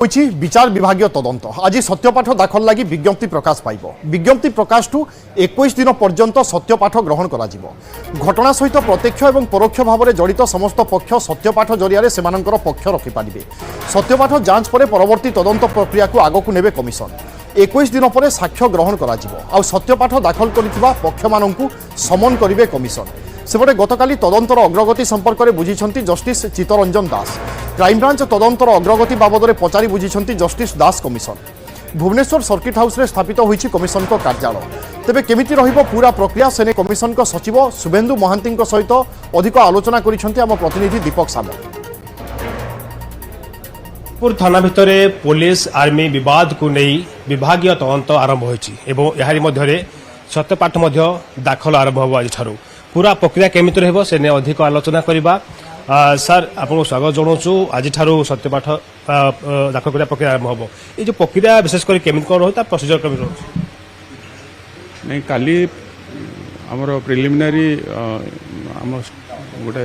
विचार विभाग तदंत आज सत्यपाठ दाखल लगी विज्ञप्ति प्रकाश पाइब। विज्ञप्ति प्रकाश ठू 21 दिन पर्यंत सत्यपाठ ग्रहण करा घटना सहित प्रत्यक्ष और परोक्ष भाव में जड़ित समस्त पक्ष सत्यपाठ जरिया से पक्ष रखिपारे। सत्यपाठ जांच पर परवर्ती तदंत प्रक्रिया को आग को नेबे कमिशन। 21 दिन पर साक्ष्य ग्रहण करा सत्यपाठ दाखल करिथिबा पक्ष माननकु समन करिवे कमिशन। सेपटे गतकाली तदंतर अग्रगति संपर्क में बुझी जस्टिस चित्तरंजन दास। क्राइमब्रांच तदंतर अग्रगति बाबद में पचारि बुझी जस्टिस दास कमिशन। भुवनेश्वर सर्किट हाउस रे स्थापित होइछि कमिशन को कार्यालय। तेबे केमिति रहिबो पूरा प्रक्रिया सेने कमिशन को सचिव शुभेन्दु महांती सहित अधिक आलोचना करिसेंति आम प्रतिनिधि दीपक सामल। थाना भितर पुलिस आर्मी विवाद को नहीं विभागीय तदंत आरंभ होइछि एवं यारि मध्यरे सत्यपाठ मध्य दाखल आरंभ हो। आज ठारू पूरा प्रक्रिया केमिति रहबो सेने अधिक आलोचना करिबा। सर आपको स्वागत जनाऊँ। आज ठारू सत्यपाठ दाखल करिया प्रक्रिया आरंभ होबो। ए जो प्रक्रिया विशेष कर केमिति कोन रहता प्रोसीजर केमिति रहछ नहीं काली हमर प्रिलिमिनरी हम गोटे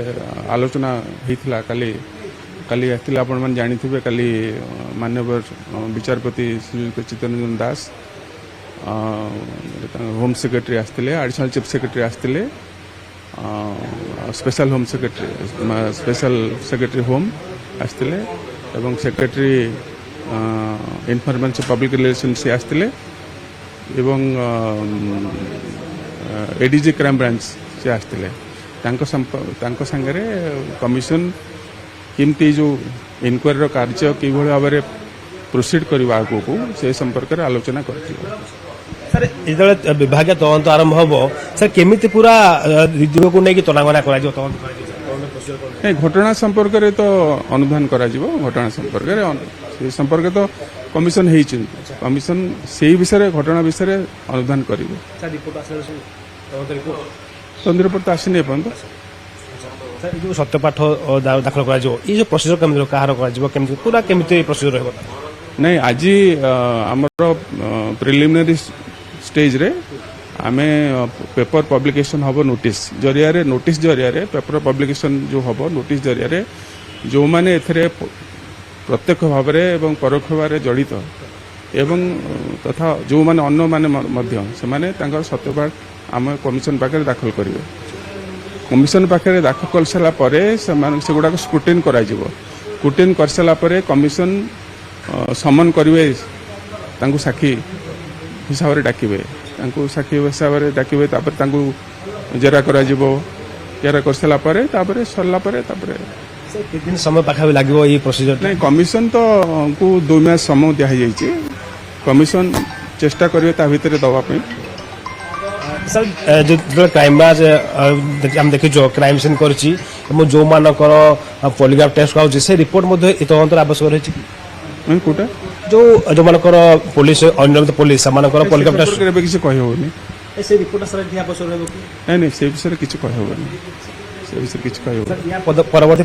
आलोचना होइथिला काली काली आथिला आपण मन जानिथिबे काली माननीय विचारपति श्री चित्तरंजन दास होम सेक्रेटरी आस्तिले एडिशनल चीफ सेक्रेटरी आस्तिले special home secretary special secretary home आस्तिले एवं सेक्रेटरी इनफॉरमेशन पब्लिक रिलेशन से आस्तिले एवं एडीजी क्राइम ब्रांच से आस्तिले तांको संगरे कमिशन किमती जो इनक्वारी कार्य कि भाव में प्रोसीड करने को से संपर्क में आलोचना करथिले। सर जो विभागीय तदंत आरंभ हम सर केमिति पूरा दिग को नहीं तनागना नहीं घटना संपर्क में तो अनुधान करा घटना संपर्क तो कमिशन कमिशन से विषय घटना विषय अनुधान करेंगे। रिपोर्ट तो आसनी एपर्यंत जो सत्यपाठ दाखल करा जो प्रोसीजर केमिति कहार करा पूरा केमिति प्रोसीजर रहबो नहीं आज आमर प्रिलिमिनरी स्टेज रे आमे पेपर पब्लिकेशन हबो नोटिस जरिया रे पेपर पब्लिकेशन जो हबो नोटिस जरिया रे जो माने एथरे प्रत्यक्ष भाव में एवं परोक्ष भाव में जड़ित एवं तथा जो माने अन्य माने मध्य से माने तांकर सत्यपाठ आम कमिशन पाखे दाखल करेंगे। कमिशन पाखे दाखल कर सारा पर से गुड़ाक स्क्रुटिन स्क्रुटिन कर सारा पर कमिशन समन करेंगे साक्षी हिसाब से डाकिबे साक्षी हिसाब से डाकिबे जेरा जेरा कर सारा पर सरला दिन समय पाखा लगे ये प्रोसीजर नहीं कमिशन तो को 2 मास समय दिखाई कमिशन चेष्टा करेंगे ता भितर दवाई। सर जो क्राइम ब्रांच हम देखी क्राइम सीन कर जो मानकर पॉलीग्राफ टेस्ट कर से रिपोर्ट तदंत आवश्यक रही कोटा जो मानकर पुलिस अन्य पुलिस सामानकर पॉलीग्राफ टेस्ट किसी कहि होनी से रिपोर्ट सर आवश्यक नहीं से विषय किसी कहि होनी से विषय किसी कहि होनी परवर्ती